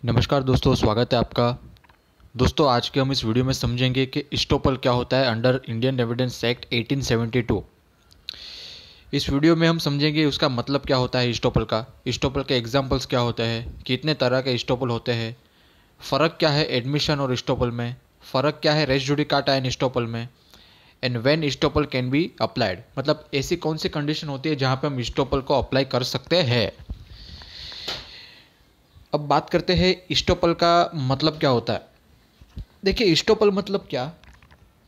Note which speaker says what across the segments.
Speaker 1: नमस्कार दोस्तों, स्वागत है आपका। दोस्तों, आज के हम इस वीडियो में समझेंगे कि इस्टॉपल क्या होता है अंडर इंडियन एविडेंस एक्ट 1872। इस वीडियो में हम समझेंगे उसका मतलब क्या होता है इस्टॉपल के एग्जांपल्स क्या होते हैं, कितने तरह के इस्टॉपल होते हैं, फ़र्क क्या है एडमिशन और इस्टॉपल में, फ़र्क क्या है रेस जुडिकाटा एंड इस्टॉपल में, and when estoppel can be applied, मतलब ऐसी कौन सी कंडीशन होती है जहाँ पे हम इस्टॉपल को अप्लाई कर सकते हैं। अब बात करते हैं इस्टॉपल का मतलब क्या होता है। देखिए, इस्टॉपल मतलब क्या,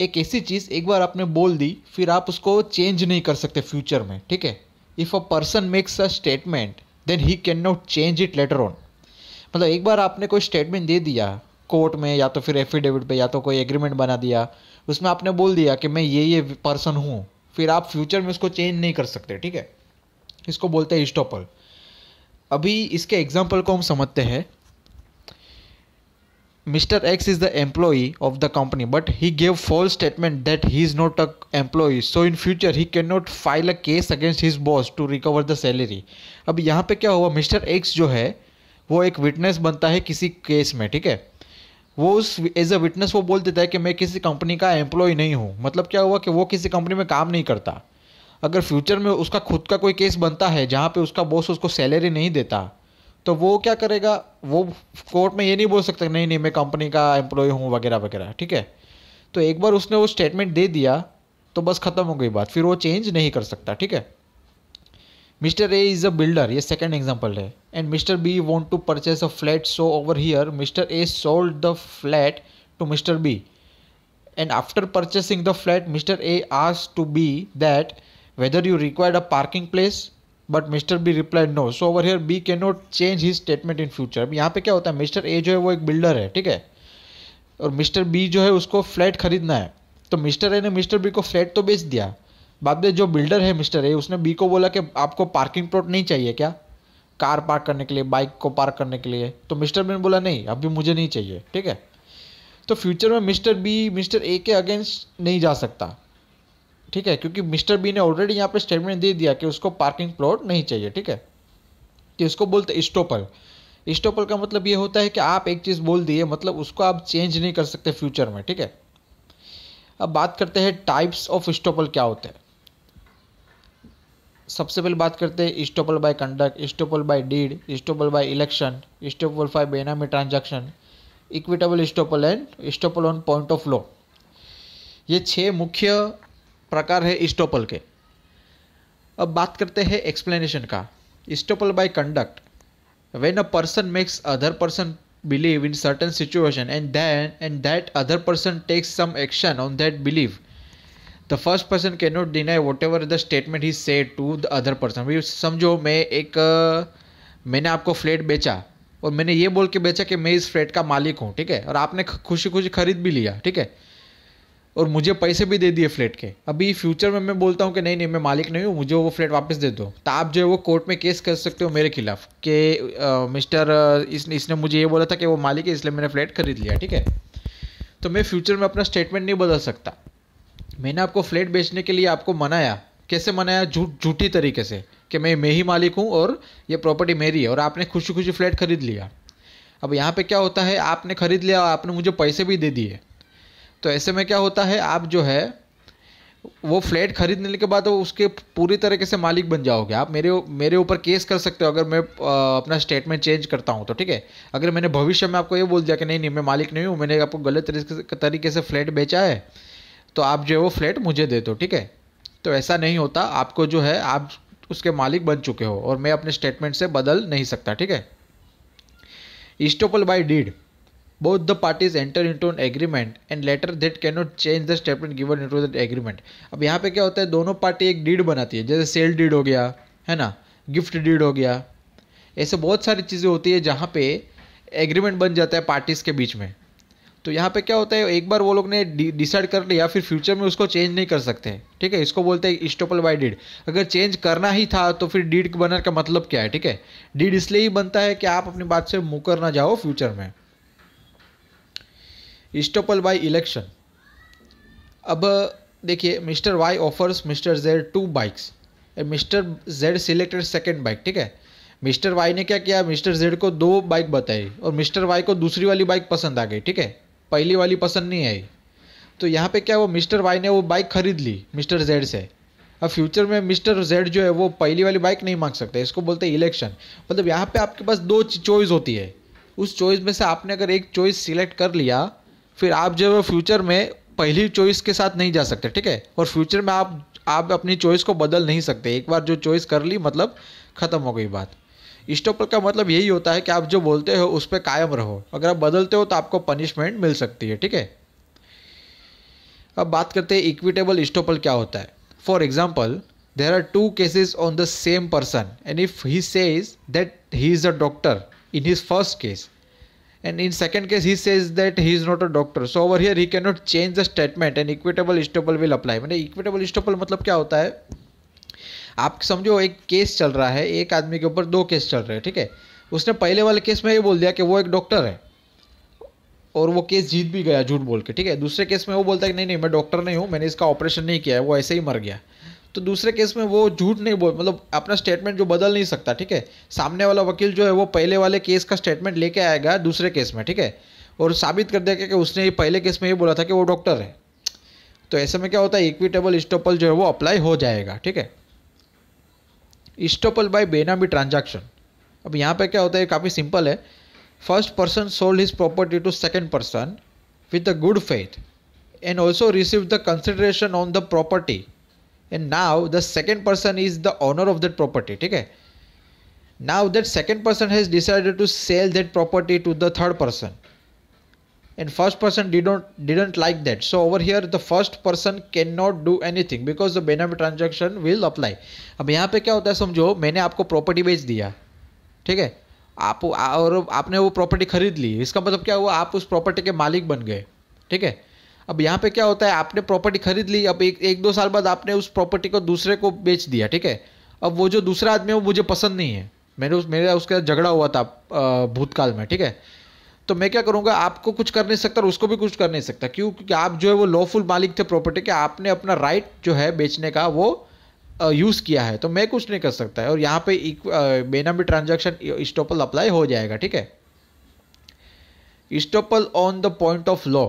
Speaker 1: एक ऐसी चीज़ एक बार आपने बोल दी फिर आप उसको चेंज नहीं कर सकते फ्यूचर में। ठीक है, if a person makes a statement then he can not change it later on. मतलब एक बार आपने कोई स्टेटमेंट दे दिया कोर्ट में या तो फिर एफिडेविट पे या तो कोई एग्रीमेंट बना दिया, उसमें आपने बोल दिया कि मैं ये पर्सन हूँ, फिर आप फ्यूचर में उसको चेंज नहीं कर सकते। ठीक है, इसको बोलते हैं इस्टॉपल। अभी इसके एग्जाम्पल को हम समझते हैं। Mr. X is the employee of the company, but he gave false statement that he is not a employee. So in future he cannot file a case against his boss to recover the salary. अब यहाँ पे क्या हुआ, mister x जो है वो एक witness बनता है किसी केस में। ठीक है, वो उस एज अ विटनेस वो बोल देता है कि मैं किसी कंपनी का एम्प्लॉय नहीं हूँ। मतलब क्या हुआ कि वो किसी कंपनी में काम नहीं करता। अगर फ्यूचर में उसका खुद का कोई केस बनता है जहाँ पे उसका बॉस उसको सैलरी नहीं देता, तो वो क्या करेगा, वो कोर्ट में ये नहीं बोल सकता नहीं नहीं मैं कंपनी का एम्प्लॉय हूँ वगैरह वगैरह। ठीक है, तो एक बार उसने वो स्टेटमेंट दे दिया तो बस ख़त्म हो गई बात, फिर वो चेंज नहीं कर सकता। ठीक है, mister A is a builder, ये सेकंड एग्जांपल है, and mister B want to purchase a flat, so over here mister A sold the flat to mister B, and after purchasing the flat Mr. A asked to B that whether you required a parking place, but Mr. B replied no, so over here B cannot change his statement in future। अब यहाँ पे क्या होता है, mister ए जो है वो एक बिल्डर है। ठीक है, और मिस्टर बी जो है उसको फ्लैट खरीदना है, तो मिस्टर ए ने मिस्टर बी को फ्लैट तो बेच दिया। बाद में जो बिल्डर है मिस्टर ए, उसने बी को बोला कि आपको पार्किंग प्लॉट नहीं चाहिए क्या, कार पार्क करने के लिए, बाइक को पार्क करने के लिए, तो मिस्टर बी ने बोला नहीं अभी मुझे नहीं चाहिए। ठीक है, तो फ्यूचर में मिस्टर बी मिस्टर ए के अगेंस्ट नहीं जा सकता। ठीक है, क्योंकि मिस्टर बी ने ऑलरेडी यहाँ पे स्टेटमेंट दे दिया कि उसको पार्किंग प्लॉट नहीं चाहिए। ठीक है, तो इसको बोलते हैं इस्टॉपल। इस्टॉपल का मतलब ये होता है कि आप एक चीज़ बोल दिए, मतलब उसको आप चेंज नहीं कर सकते फ्यूचर में। ठीक है, अब बात करते हैं टाइप्स ऑफ इस्टॉपल क्या होते हैं। सबसे पहले बात करते हैं estoppel by conduct, estoppel by deed, estoppel by election, estoppel by benami transaction, equitable estoppel and estoppel on point of law. ये 6 मुख्य प्रकार है इस्टॉपल के। अब बात करते हैं एक्सप्लेनेशन का। Estoppel by conduct, when a person makes other person believe in certain situation and that other person takes some action on that believe, the first person can not deny whatever the statement he said to the other person. भाई समझो, मैंने आपको flat बेचा और मैंने ये बोल के बेचा कि मैं इस फ्लैट का मालिक हूँ। ठीक है, और आपने खुशी खुशी खरीद भी लिया। ठीक है, और मुझे पैसे भी दे दिए फ्लैट के। अभी फ्यूचर में मैं बोलता हूँ कि नहीं नहीं मैं मालिक नहीं हूँ, मुझे वो फ्लैट वापस दे दो, तो आप जो है वो कोर्ट में केस कर सकते हो मेरे खिलाफ कि इसने मुझे ये बोला था कि वो मालिक है इसलिए मैंने फ्लैट खरीद लिया। ठीक है, तो मैं फ्यूचर में अपना स्टेटमेंट नहीं बदल सकता। मैंने आपको फ्लैट बेचने के लिए आपको मनाया, कैसे मनाया, झूठी तरीके से कि मैं ही मालिक हूँ और ये प्रॉपर्टी मेरी है, और आपने खुशी खुशी फ्लैट खरीद लिया। अब यहाँ पे क्या होता है, आपने खरीद लिया, आपने मुझे पैसे भी दे दिए, तो ऐसे में क्या होता है, आप जो है वो फ्लैट खरीदने के बाद वो उसके पूरी तरीके से मालिक बन जाओगे। आप मेरे ऊपर केस कर सकते हो अगर मैं अपना स्टेटमेंट चेंज करता हूँ तो। ठीक है, अगर मैंने भविष्य में आपको ये बोल दिया कि नहीं नहीं मैं मालिक नहीं हूँ, मैंने आपको गलत तरीके से फ्लैट बेचा है, तो आप जो है वो फ्लैट मुझे दे दो। ठीक है, तो ऐसा नहीं होता, आपको जो है आप उसके मालिक बन चुके हो और मैं अपने स्टेटमेंट से बदल नहीं सकता। ठीक है, estoppel by deed, both the parties enter into an agreement and later that can not change the statement given into that agreement. अब यहाँ पे क्या होता है, दोनों पार्टी एक डीड बनाती है, जैसे सेल डीड हो गया है ना, गिफ्ट डीड हो गया, ऐसे बहुत सारी चीज़ें होती है जहाँ पे एग्रीमेंट बन जाता है पार्टीज के बीच में। तो यहाँ पे क्या होता है, एक बार वो लोग ने डिसाइड कर लिया, फिर फ्यूचर में उसको चेंज नहीं कर सकते। ठीक है, इसको बोलते हैं इस्टॉपल बाय डीड। अगर चेंज करना ही था तो फिर डीड बनने का मतलब क्या है। ठीक है, डीड इसलिए ही बनता है कि आप अपनी बात से मुकर ना जाओ फ्यूचर में। इस्टॉपल बाय इलेक्शन, अब देखिए, mister Y offers mister Z 2 bikes, mister Z selected second bike. ठीक है, मिस्टर वाई ने क्या किया, मिस्टर जेड को 2 बाइक बताई और मिस्टर वाई को दूसरी वाली बाइक पसंद आ गई, ठीक है, पहली वाली पसंद नहीं आई। तो यहाँ पे क्या, वो मिस्टर वाई ने वो बाइक खरीद ली मिस्टर जेड से। अब फ्यूचर में मिस्टर जेड जो है वो पहली वाली बाइक नहीं मांग सकते, इसको बोलते हैं इलेक्शन। मतलब यहाँ पे आपके पास 2 चॉइस होती है, उस चॉइस में से आपने अगर एक चॉइस सिलेक्ट कर लिया, फिर आप जो है फ्यूचर में पहली चॉइस के साथ नहीं जा सकते, ठीक है। और फ्यूचर में आप अपनी चॉइस को बदल नहीं सकते, एक बार जो चॉइस कर ली मतलब ख़त्म हो गई बात। इस्टॉपल का मतलब यही होता है कि आप जो बोलते हो उस पर कायम रहो, अगर आप बदलते हो तो आपको पनिशमेंट मिल सकती है, ठीक है। अब बात करते हैं इक्विटेबल इस्टॉपल क्या होता है। For example, there are 2 cases on the same person and if he says that he is a doctor in his first case and in second case he says that he is not a doctor, so over here he cannot change the statement and equitable estoppel will apply। मैंने equitable estoppel मतलब क्या होता है, आप समझो एक case चल रहा है, एक आदमी के ऊपर 2 केस चल रहे हैं, ठीक है। उसने पहले वाले केस में ये बोल दिया कि वो एक डॉक्टर है और वो केस जीत भी गया झूठ बोल के, ठीक है। दूसरे केस में वो बोलता है कि नहीं नहीं मैं डॉक्टर नहीं हूँ, मैंने इसका ऑपरेशन नहीं किया है, वो ऐसे ही मर गया। तो दूसरे केस में वो झूठ नहीं बोल, मतलब अपना स्टेटमेंट जो बदल नहीं सकता, ठीक है। सामने वाला वकील जो है वो पहले वाले केस का स्टेटमेंट लेके आएगा दूसरे केस में, ठीक है, और साबित कर देगा कि उसने पहले केस में ये बोला था कि वो डॉक्टर है। तो ऐसे में क्या होता है, इक्विटेबल इस्टॉपल जो है वो अप्लाई हो जाएगा, ठीक है। इस्टॉपल बाय बेनामी ट्रांजैक्शन, अब यहाँ पे क्या होता है, काफ़ी सिंपल है। First person sold his property to second person with a good faith and also receive the consideration on the property and now the second person is the owner of that property, ठीक है। now that second person has decided to sell that property to the third person and first person didn't like that, so over here the first person cannot do anything because the benami transaction will apply। अब यहाँ पे क्या होता है, समझो मैंने आपको property बेच दिया, ठीक है, आप और आपने वो प्रॉपर्टी खरीद ली, इसका मतलब क्या हुआ, आप उस प्रॉपर्टी के मालिक बन गए, ठीक है। अब यहाँ पे क्या होता है, आपने प्रॉपर्टी खरीद ली, अब एक 2 साल बाद आपने उस प्रॉपर्टी को दूसरे को बेच दिया, ठीक है। अब वो जो दूसरा आदमी है वो मुझे पसंद नहीं है, मेरा उसका झगड़ा हुआ था भूतकाल में, ठीक है। तो मैं क्या करूँगा, आपको कुछ कर नहीं सकता और उसको भी कुछ कर नहीं सकता, क्यों, क्योंकि आप जो है वो लॉफुल मालिक थे प्रॉपर्टी के, आपने अपना राइट जो है बेचने का वो यूज़ किया है, तो मैं कुछ नहीं कर सकता है। और यहाँ पे बेनामी ट्रांजैक्शन इस्टॉपल अप्लाई हो जाएगा, ठीक है। Estoppel on the point of law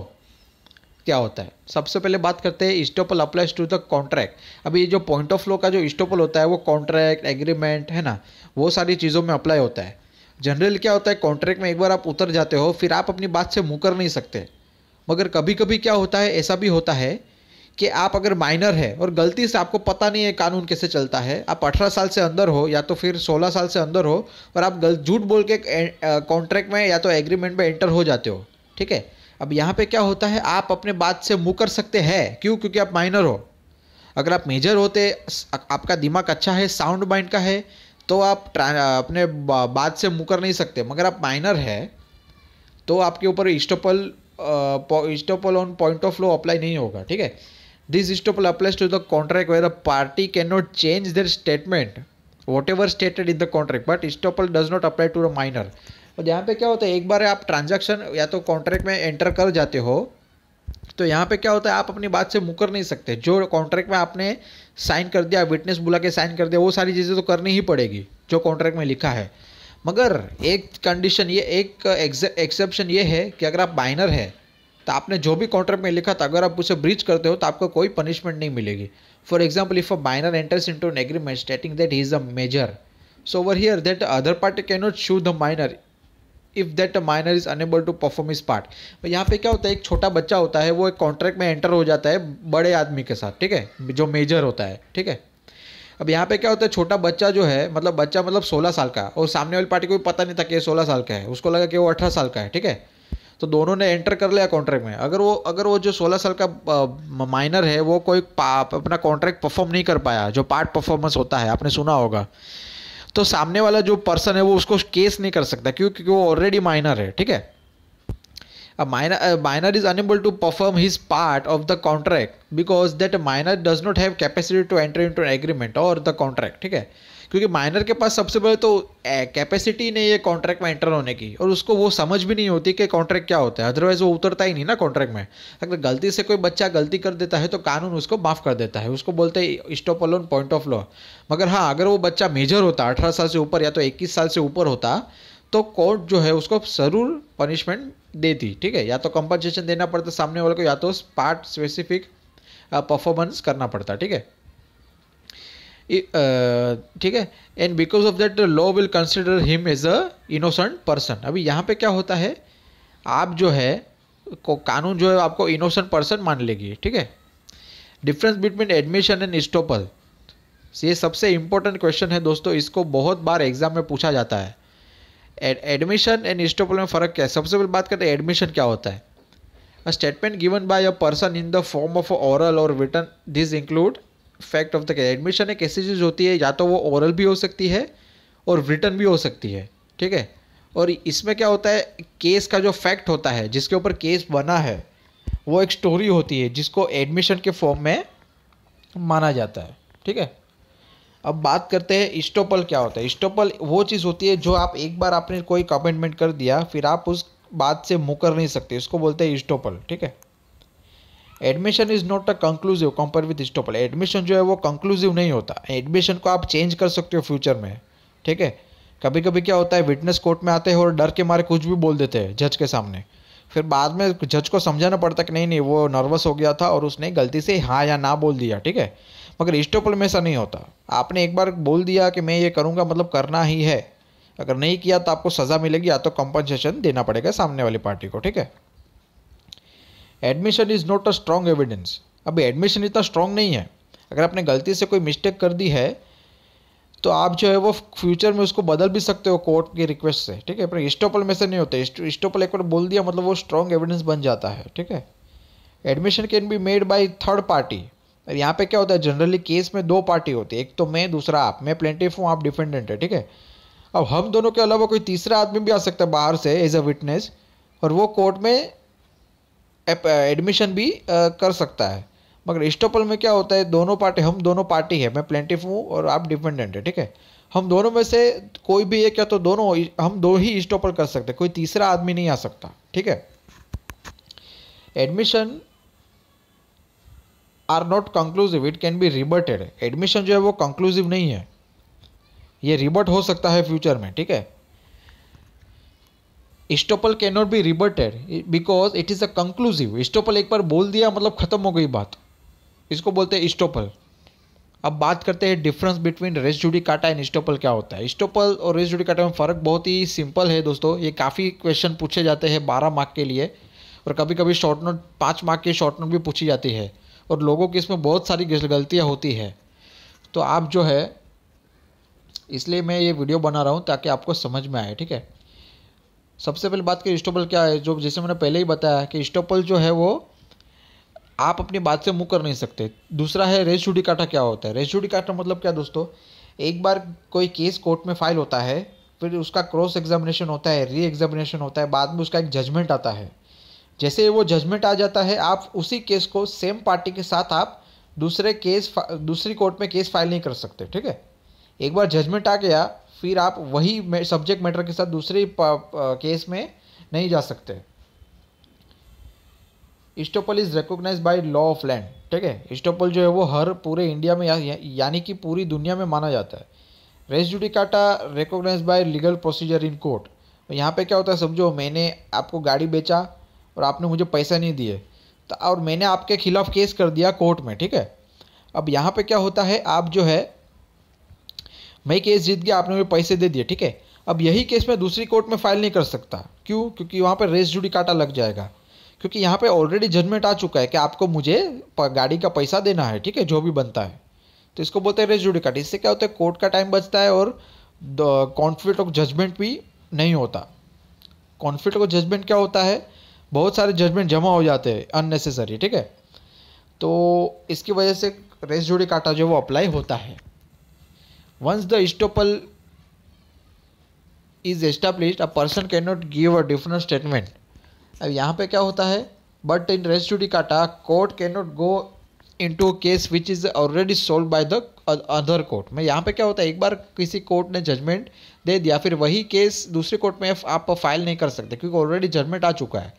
Speaker 1: क्या होता है, सबसे पहले बात करते हैं estoppel applies to the contract. अभी ये जो पॉइंट ऑफ लॉ का जो इस्टॉपल होता है वो कॉन्ट्रैक्ट, एग्रीमेंट है ना, वो सारी चीज़ों में अप्लाई होता है। जनरली क्या होता है, कॉन्ट्रैक्ट में एक बार आप उतर जाते हो फिर आप अपनी बात से मुकर नहीं सकते, मगर कभी कभी क्या होता है, ऐसा भी होता है कि आप अगर माइनर है और गलती से आपको पता नहीं है कानून कैसे चलता है, आप 18 साल से अंदर हो या तो फिर 16 साल से अंदर हो और आप झूठ बोल के कॉन्ट्रैक्ट में या तो एग्रीमेंट में एंटर हो जाते हो, ठीक है। अब यहाँ पे क्या होता है, आप अपने बात से मुकर सकते हैं, क्यों, क्योंकि आप माइनर हो। अगर आप मेजर होते, आपका दिमाग अच्छा है, साउंड माइंड का है, तो आप अपने बात से मुकर नहीं सकते, मगर आप माइनर है तो आपके ऊपर estoppel on point of law apply नहीं होगा, ठीक है। This estoppel applies to the contract where the party can not change their statement whatever stated in the contract, but estoppel does not apply to the minor. और यहाँ पे क्या होता है, एक बार आप ट्रांजैक्शन या तो कॉन्ट्रैक्ट में एंटर कर जाते हो तो यहाँ पे क्या होता है, आप अपनी बात से मुकर नहीं सकते। जो कॉन्ट्रैक्ट में आपने साइन कर दिया, विटनेस बुला के साइन कर दिया, वो सारी चीज़ें तो करनी ही पड़ेगी जो कॉन्ट्रैक्ट में लिखा है। मगर एक कंडीशन ये, एक एक्सेप्शन ये है कि अगर आप माइनर है तो आपने जो भी कॉन्ट्रैक्ट में लिखा था अगर आप उसे ब्रीच करते हो तो आपको कोई पनिशमेंट नहीं मिलेगी। For example, if a minor enters into an agreement stating that he is a major, so over here that other party can not sue the minor if that minor is unable to perform his part. तो यहाँ पे क्या होता है, एक छोटा बच्चा होता है वो एक कॉन्ट्रैक्ट में एंटर हो जाता है बड़े आदमी के साथ, ठीक है, जो मेजर होता है, ठीक है। अब यहाँ पे क्या होता है, छोटा बच्चा जो है, मतलब बच्चा मतलब 16 साल का, और सामने वाली पार्टी को भी पता नहीं था कि 16 साल का है, उसको लगा कि वो 18 साल का है, ठीक है। तो दोनों ने एंटर कर लिया कॉन्ट्रैक्ट में। अगर वो जो 16 साल का माइनर है वो कोई अपना कॉन्ट्रैक्ट परफॉर्म नहीं कर पाया, जो पार्ट परफॉर्मेंस होता है आपने सुना होगा, तो सामने वाला जो पर्सन है वो उसको केस नहीं कर सकता, क्योंकि वो ऑलरेडी माइनर है, ठीक है। अब minor is unable to perform his part of the contract because that minor does not have capacity to enter into an agreement और द कॉन्ट्रैक्ट, ठीक है। क्योंकि माइनर के पास सबसे पहले तो कैपेसिटी नहीं है कॉन्ट्रैक्ट में एंटर होने की, और उसको वो समझ भी नहीं होती कि कॉन्ट्रैक्ट क्या होता है, अदरवाइज वो उतरता ही नहीं ना कॉन्ट्रैक्ट में। अगर गलती से कोई बच्चा गलती कर देता है तो कानून उसको माफ़ कर देता है, उसको बोलते हैं stop alone point of law. मगर हाँ, अगर वो बच्चा मेजर होता 18 साल से ऊपर या तो 21 साल से ऊपर होता तो कोर्ट जो है उसको ज़रूर पनिशमेंट देती, ठीक है, या तो कंपनसेशन देना पड़ता सामने वाले को, या तो पार्ट स्पेसिफिक परफॉर्मेंस करना पड़ता, ठीक है। ठीक है, and because of that law will consider him as a innocent person. अभी यहाँ पे क्या होता है, आप जो है कानून जो है आपको इनोसेंट पर्सन मान लेगी, ठीक है। डिफरेंस बिटवीन एडमिशन एंड इस्टॉपल, ये सबसे इंपॉर्टेंट क्वेश्चन है दोस्तों, इसको बहुत बार एग्जाम में पूछा जाता है। एडमिशन एंड इस्टॉपल में फ़र्क क्या है? सबसे पहले बात करते हैं एडमिशन क्या होता है। A statement given by a person in the form of oral और written, this include fact of the case. Admission एक ऐसी चीज़ होती है, या तो वो ओरल भी हो सकती है और रिटन भी हो सकती है, ठीक है। और इसमें क्या होता है, केस का जो फैक्ट होता है जिसके ऊपर केस बना है वो एक स्टोरी होती है जिसको एडमिशन के फॉर्म में माना जाता है, ठीक है। अब बात करते हैं इस्टॉपल क्या होता है। इस्टॉपल वो चीज़ होती है जो आप एक बार आपने कोई कमिटमेंट कर दिया फिर आप उस बात से मुकर नहीं सकते, इसको बोलते हैं इस्टॉपल, ठीक है। Admission is not a conclusive compare with estoppel. Admission जो है वो कंक्लूसिव नहीं होता, एडमिशन को आप चेंज कर सकते हो फ्यूचर में, ठीक है। कभी कभी क्या होता है, विटनेस कोर्ट में आते हैं और डर के मारे कुछ भी बोल देते हैं जज के सामने, फिर बाद में जज को समझाना पड़ता है कि नहीं नहीं वो नर्वस हो गया था और उसने गलती से हाँ या ना बोल दिया, ठीक है। मगर इस्टॉपल में ऐसा नहीं होता, आपने एक बार बोल दिया कि मैं ये करूँगा मतलब करना ही है, अगर नहीं किया तो आपको सज़ा मिलेगी या तो कंपनसेशन देना पड़ेगा सामने वाली पार्टी को, ठीक है। Admission is not a strong evidence. अभी एडमिशन इतना स्ट्रॉन्ग नहीं है, अगर आपने गलती से कोई मिस्टेक कर दी है तो आप जो है वो फ्यूचर में उसको बदल भी सकते हो कोर्ट की रिक्वेस्ट से, ठीक है। पर इस्टॉपल में से नहीं होता, इस्टॉपल एक बार बोल दिया मतलब वो स्ट्रॉन्ग एविडेंस बन जाता है, ठीक है। Admission can be made by third party. अब यहाँ पे क्या होता है, जनरली केस में दो पार्टी होती है, एक तो मैं, दूसरा आप। मैं प्लेंटिफ हूँ, आप डिफेंडेंट है, ठीक है। अब हम दोनों के अलावा कोई तीसरा आदमी भी आ सकता है बाहर से एज अ विटनेस, और वो कोर्ट में एडमिशन भी कर सकता है। मगर इस्टॉपल में क्या होता है, दोनों पार्टी, हम दोनों पार्टी है, मैं प्लेंटिफ हूँ और आप डिफेंडेंट है, ठीक है। हम दोनों में से कोई भी एक या तो दोनों, हम दो ही इस्टॉपल कर सकते हैं, कोई तीसरा आदमी नहीं आ सकता, ठीक है। Admission are not conclusive, it can be rebutted. Admission जो है वो कंक्लूसिव नहीं है, ये रिबर्ट हो सकता है फ्यूचर में, ठीक है। Estoppel can not be rebutted because it is a conclusive. Estoppel एक बार बोल दिया मतलब खत्म हो गई बात, इसको बोलते हैं इस्टॉपल। अब बात करते हैं difference between res judicata and estoppel क्या होता है। इस्टॉपल और रेस जुडिकाटा में फ़र्क बहुत ही सिंपल है दोस्तों, ये काफ़ी क्वेश्चन पूछे जाते हैं 12 मार्क के लिए, और कभी कभी शॉर्ट नोट 5 मार्क की शॉर्ट नोट भी पूछी जाती है, और लोगों की इसमें बहुत सारी गलतियाँ होती है। तो आप जो है, इसलिए मैं ये वीडियो बना रहा हूँ ताकि आपको समझ में आए, ठीक है। सबसे पहले बात करें इस्टॉपल क्या है, जो जैसे मैंने पहले ही बताया कि इस्टॉपल जो है वो आप अपनी बात से मुँह कर नहीं सकते। दूसरा है रेस जुडिकाटा क्या होता है। रेस जुडिकाटा मतलब क्या दोस्तों, एक बार कोई केस कोर्ट में फाइल होता है, फिर उसका क्रॉस एग्जामिनेशन होता है, री एग्जामिनेशन होता है, बाद में उसका एक जजमेंट आता है। जैसे वो जजमेंट आ जाता है, आप उसी केस को सेम पार्टी के साथ आप दूसरी कोर्ट में केस फाइल नहीं कर सकते, ठीक है। एक बार जजमेंट आ गया फिर आप वही सब्जेक्ट मैटर के साथ दूसरे केस में नहीं जा सकते। Estoppel is recognized by law of land, ठीक है। इस्टॉपल जो है वो हर पूरे इंडिया में यानी कि पूरी दुनिया में माना जाता है। Res judicata recognized by legal procedure in court. यहाँ पे क्या होता है, समझो मैंने आपको गाड़ी बेचा और आपने मुझे पैसा नहीं दिए, तो और मैंने आपके खिलाफ केस कर दिया कोर्ट में, ठीक है। अब यहाँ पे क्या होता है, आप जो है, मैं केस जीत गया, आपने मुझे पैसे दे दिए, ठीक है। अब यही केस मैं दूसरी कोर्ट में फाइल नहीं कर सकता, क्यों? क्योंकि वहाँ पर रेस जुडिकाटा लग जाएगा, क्योंकि यहाँ पे ऑलरेडी जजमेंट आ चुका है कि आपको मुझे गाड़ी का पैसा देना है, ठीक है, जो भी बनता है। तो इसको बोलते हैं रेस जुडिकाटा। इससे क्या होता है, कोर्ट का टाइम बचता है और कॉन्फ्लिक्ट ऑफ जजमेंट भी नहीं होता। कॉन्फ्लिक्ट ऑफ जजमेंट क्या होता है, बहुत सारे जजमेंट जमा हो जाते हैं अननेसेसरी, ठीक है। तो इसकी वजह से रेस जुडिकाटा जो वो अप्लाई होता है। Once the estoppel is established, a person can not give a different statement. अब यहाँ पे क्या होता है, but in res judicata court can not go into case which is already solve by the other court. में यहाँ पे क्या होता है, एक बार किसी कोर्ट ने जजमेंट दे दिया, फिर वही केस दूसरे कोर्ट में आप फाइल नहीं कर सकते क्योंकि ऑलरेडी जजमेंट आ चुका है।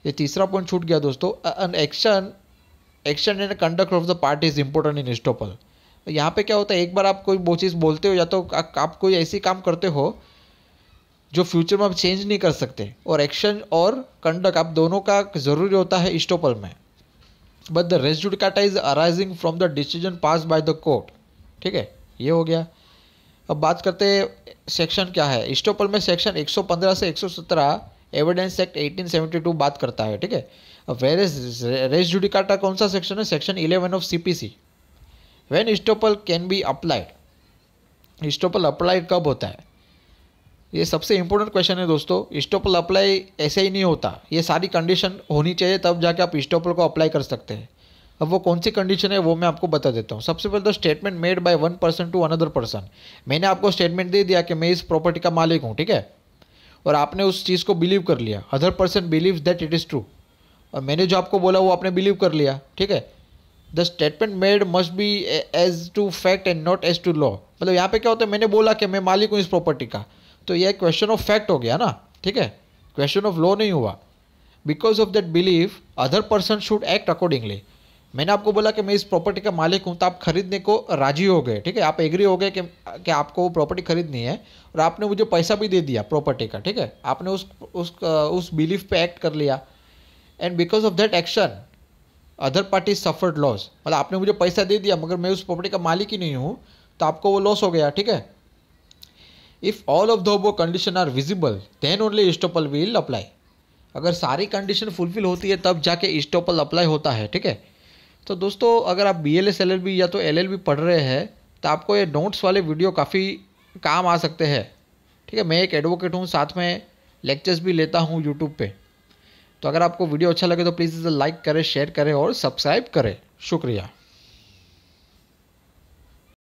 Speaker 1: ये तीसरा पॉइंट छूट गया दोस्तों। An action and conduct of the party is important in estoppel. यहाँ पे क्या होता है, एक बार आप कोई वो चीज़ बोलते हो या तो आप कोई ऐसी काम करते हो जो फ्यूचर में आप चेंज नहीं कर सकते, और एक्शन और कंडक्ट आप दोनों का ज़रूरी होता है इस्टॉपल में। But the res judicata is arising from the decision pass by the court. ठीक है, ये हो गया। अब बात करते हैं सेक्शन क्या है इस्टॉपल में। सेक्शन 115 से 117 एविडेंस एक्ट 1872 बात करता है। ठीक है, अब रेस जुडिकाटा कौन सा सेक्शन है, section 11 of CPC. When estoppel can be applied, estoppel applied कब होता है, ये सबसे इंपॉर्टेंट क्वेश्चन है दोस्तों। इस्टॉपल अप्लाई ऐसे ही नहीं होता, ये सारी कंडीशन होनी चाहिए तब जाके आप इस्टॉपल को अप्लाई कर सकते हैं। अब वो कौन सी कंडीशन है वो मैं आपको बता देता हूँ। सबसे पहले तो statement made by one person to another person. मैंने आपको स्टेटमेंट दे दिया कि मैं इस प्रॉपर्टी का मालिक हूँ, ठीक है, और आपने उस चीज़ को बिलीव कर लिया। Other person believe that it is true, और मैंने जो आपको बोला वो आपने बिलीव कर लिया। ठीक है, the statement made must be as to fact and not as to law. मतलब यहाँ पे क्या होता है, मैंने बोला कि मैं मालिक हूँ इस प्रॉपर्टी का, तो यह क्वेश्चन ऑफ फैक्ट हो गया ना। ठीक है, क्वेश्चन ऑफ लॉ नहीं हुआ। Because of that believe other person should act accordingly. मैंने आपको बोला कि मैं इस प्रॉपर्टी का मालिक हूँ, तो आप खरीदने को राजी हो गए। ठीक है, आप एग्री हो गए कि आपको वो प्रॉपर्टी खरीदनी है, और आपने मुझे पैसा भी दे दिया प्रॉपर्टी का। ठीक है, आपने उस बिलीफ पे एक्ट कर लिया। And because of that action other party suffered loss. मतलब आपने मुझे पैसा दे दिया मगर मैं उस प्रॉपर्टी का मालिक ही नहीं हूँ, तो आपको वो लॉस हो गया। ठीक है, if all of the above condition are visible then only estoppel will apply. अगर सारी कंडीशन फुलफिल होती है तब जाके इस्टॉपल अप्लाई होता है। ठीक है, तो दोस्तों अगर आप BLS LLB या तो LLB पढ़ रहे हैं तो आपको ये नोट्स वाले वीडियो काफ़ी काम आ सकते हैं। ठीक है, मैं एक एडवोकेट हूँ, साथ में लेक्चर्स भी लेता हूँ यूट्यूब पे। तो अगर आपको वीडियो अच्छा लगे तो प्लीज़ इसे लाइक करें, शेयर करें और सब्सक्राइब करें। शुक्रिया।